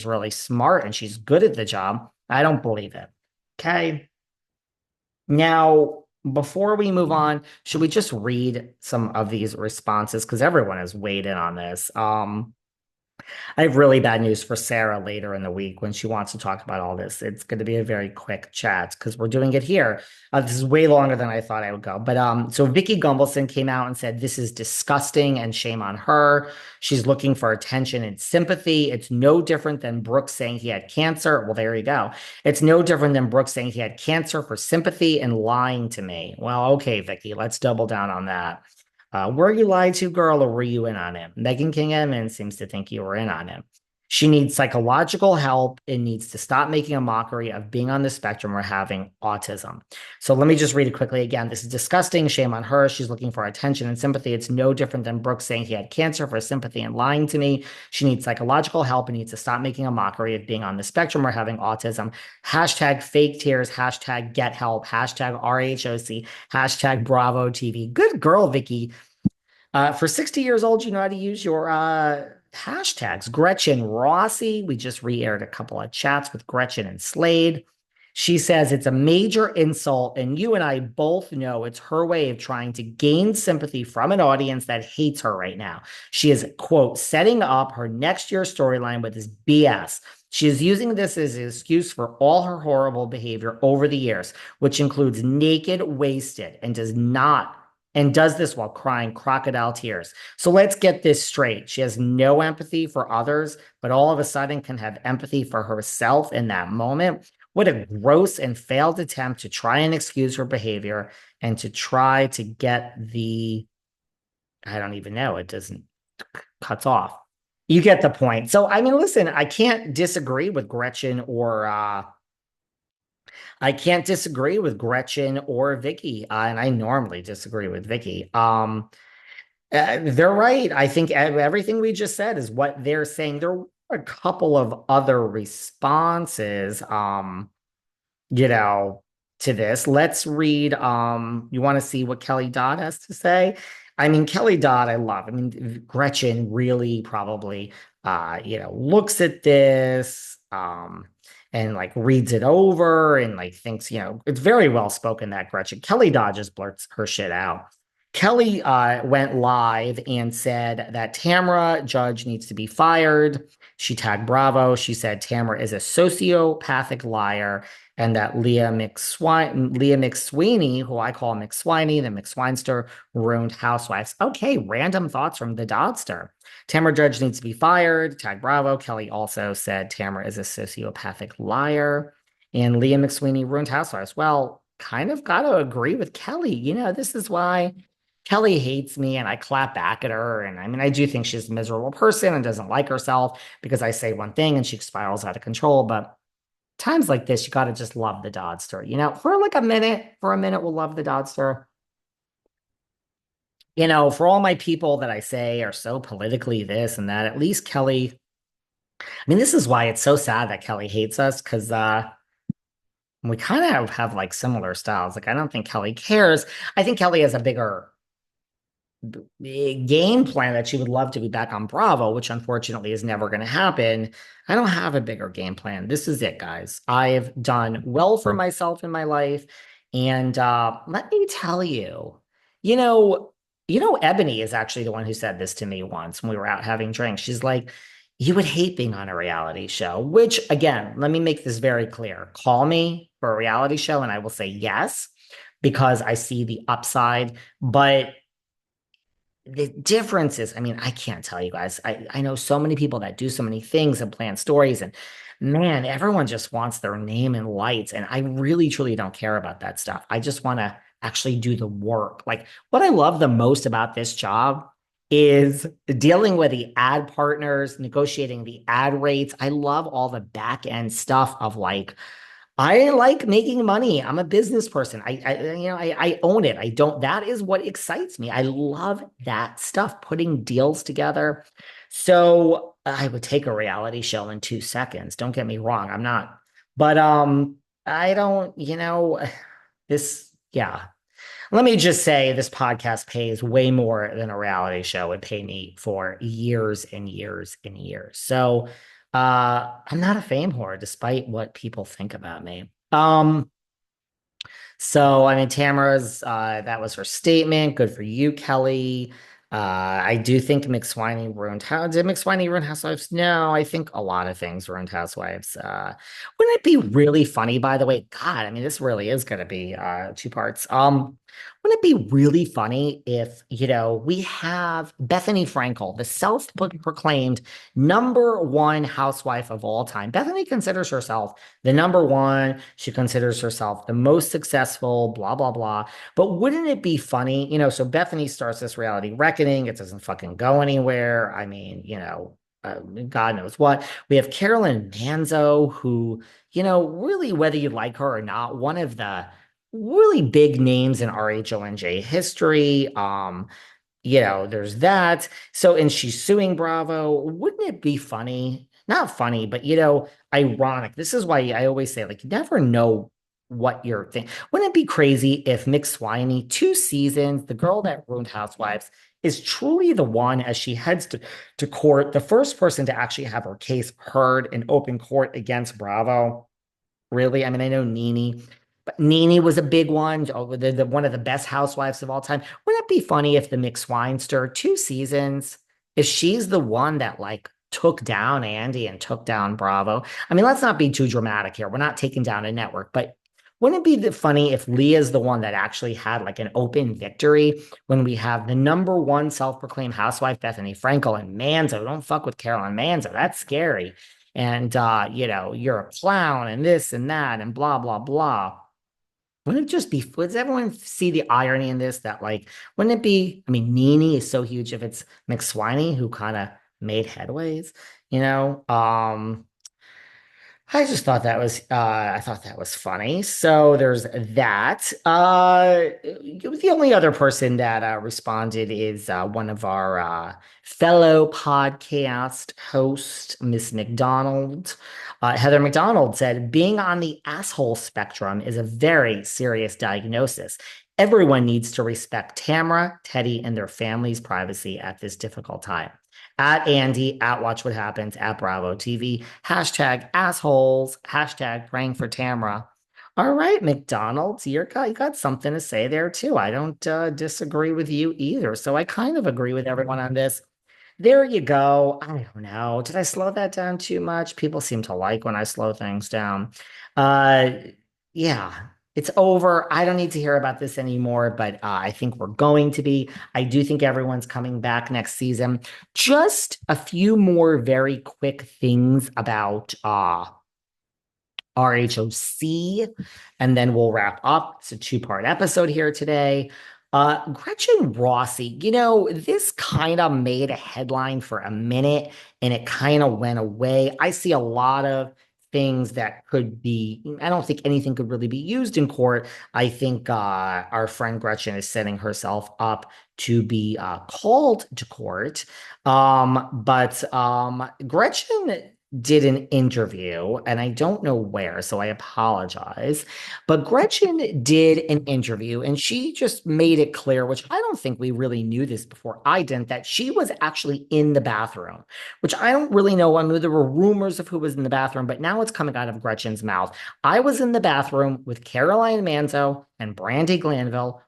really smart and she's good at the job. I don't believe it. Okay. Now, before we move on, should we just read some of these responses? Because everyone has weighed in on this. I have really bad news for Sarah later in the week when she wants to talk about all this. It's going to be a very quick chat because we're doing it here. This is way longer than I thought I would go. But so Vicki Gunvalson came out and said, this is disgusting and shame on her. She's looking for attention and sympathy. It's no different than Brooks saying he had cancer. Well, there you go. It's no different than Brooks saying he had cancer for sympathy and lying to me. Well, okay, Vicki, let's double down on that. Were you lied to, girl, or were you in on him? Megan King Edmonds seems to think you were in on him. She needs psychological help and needs to stop making a mockery of being on the spectrum or having autism. So let me just read it quickly again. This is disgusting. Shame on her. She's looking for attention and sympathy. It's no different than Brooks saying he had cancer for sympathy and lying to me. She needs psychological help and needs to stop making a mockery of being on the spectrum or having autism. Hashtag fake tears. Hashtag get help. Hashtag RHOC. Hashtag Bravo TV. Good girl, Vicki. For 60 years old, you know how to use your hashtags. Gretchen Rossi, we just re-aired a couple of chats with Gretchen and Slade. She says it's a major insult, and you and I both know it's her way of trying to gain sympathy from an audience that hates her right now. She is, quote, setting up her next year storyline with this BS. She is using this as an excuse for all her horrible behavior over the years, which includes naked, wasted, and does this while crying crocodile tears. So let's get this straight. She has no empathy for others, but all of a sudden can have empathy for herself in that moment. What a gross and failed attempt to try and excuse her behavior and to try to get I don't even know, it doesn't, cuts off. You get the point. So, I mean, listen, I can't disagree with Gretchen or Vicky, and I normally disagree with Vicky. They're right. I think everything we just said is what they're saying. There were a couple of other responses, you know, to this. Let's read. You want to see what Kelly Dodd has to say? I mean, Kelly Dodd, I love. I mean, Gretchen really probably, looks at this, and like reads it over and like thinks, it's very well spoken that Gretchen. Kelly Dodd just blurts her shit out. Kelly went live and said that Tamra Judge needs to be fired. She tagged Bravo. She said Tamra is a sociopathic liar and that Leah McSweeney, who I call McSwiney, the McSwinester, ruined housewives. Okay, random thoughts from the Dodster. Tamra Judge needs to be fired. Tag Bravo. Kelly also said Tamra is a sociopathic liar. And Leah McSweeney ruined housewives. Well, kind of got to agree with Kelly. This is why Kelly hates me and I clap back at her. And I mean, I do think she's a miserable person and doesn't like herself because I say one thing and she spirals out of control. But times like this, you got to just love the Dodster. For like a minute, we'll love the Dodster. For all my people that I say are so politically this and that, at least Kelly, I mean, this is why it's so sad that Kelly hates us because we kind of have like similar styles. Like, I don't think Kelly cares. I think Kelly has a bigger game plan that she would love to be back on Bravo, which unfortunately is never going to happen. I don't have a bigger game plan. This is it, guys. I've done well for myself in my life. And let me tell you, you know, Ebony is actually the one who said this to me once when we were out having drinks. She's like, you would hate being on a reality show, which again, let me make this very clear. Call me for a reality show and I will say yes, because I see the upside. But the difference is, I mean, I can't tell you guys. I know so many people that do so many things and plan stories, and man, everyone just wants their name in lights. And I really, truly don't care about that stuff. I just want to actually do the work. Like, what I love the most about this job is dealing with the ad partners, negotiating the ad rates. I love all the back end stuff of like, I like making money. I'm a business person. I own it. That is what excites me. I love that stuff, putting deals together. So I would take a reality show in 2 seconds. Don't get me wrong. I'm not, but, I don't, yeah. Let me just say this podcast pays way more than a reality show would pay me for years and years and years. So I'm not a fame whore, despite what people think about me. So, I mean, Tamara's, that was her statement. Good for you, Kelly. I do think McSwiney ruined how did McSwiney ruin Housewives? No, I think a lot of things ruined Housewives. Wouldn't it be really funny, by the way? God, I mean, this really is going to be two parts. Wouldn't it be really funny if, we have Bethany Frankel, the self-proclaimed number one housewife of all time. Bethany considers herself the number one. She considers herself the most successful, blah, blah, blah. But wouldn't it be funny? So Bethany starts this reality reckoning. It doesn't fucking go anywhere. I mean, God knows what. We have Carolyn Manzo, who, really, whether you like her or not, one of the really big names in RHONJ history. There's that. So, and she's suing Bravo. Wouldn't it be funny? Not funny, but ironic. This is why I always say, like, you never know what you're thinking. Wouldn't it be crazy if Mick Swiney, 2 seasons, the girl that ruined Housewives, is truly the one as she heads to court, the first person to actually have her case heard in open court against Bravo? Really? I mean, I know Nene, but Nene was a big one. Oh, one of the best housewives of all time. Wouldn't it be funny if the McSwinester, 2 seasons, if she's the one that like took down Andy and took down Bravo? I mean, let's not be too dramatic here. We're not taking down a network, but wouldn't it be funny if Leah's the one that actually had like an open victory when we have the number one self-proclaimed housewife, Bethany Frankel, and Manzo? Don't fuck with Carolyn Manzo. That's scary. And you're a clown and this and that and blah, blah, blah. Wouldn't it just be, does everyone see the irony in this? That like, wouldn't it be, I mean, Nene is so huge if it's McSwiney who kind of made headways, you know? I just thought that was I thought that was funny. So there's that. The only other person that responded is one of our fellow podcast host, Miss McDonald. Heather McDonald said, being on the asshole spectrum is a very serious diagnosis. Everyone needs to respect Tamra, Teddy, and their families' privacy at this difficult time. At Andy, at Watch What Happens, at Bravo TV, hashtag assholes, hashtag praying for Tamra. All right, McDonald's, you got something to say there too. I don't disagree with you either. So I kind of agree with everyone on this. There you go. I don't know. Did I slow that down too much? People seem to like when I slow things down. Uh, yeah, it's over. I don't need to hear about this anymore, but I think we're going to be. I do think everyone's coming back next season. Just a few more very quick things about RHOC, and then we'll wrap up. It's a two-part episode here today. Gretchen Rossi, this kind of made a headline for a minute and it kind of went away. I see a lot of things that could be, I don't think anything could really be used in court. I think our friend Gretchen is setting herself up to be called to court. But Gretchen did an interview, and I don't know where, so I apologize. But Gretchen did an interview, and she just made it clear, which I don't think we really knew this before. I didn't, that she was actually in the bathroom, which I don't really know. I mean, there were rumors of who was in the bathroom, but now it's coming out of Gretchen's mouth. I was in the bathroom with Caroline Manzo and Brandi Glanville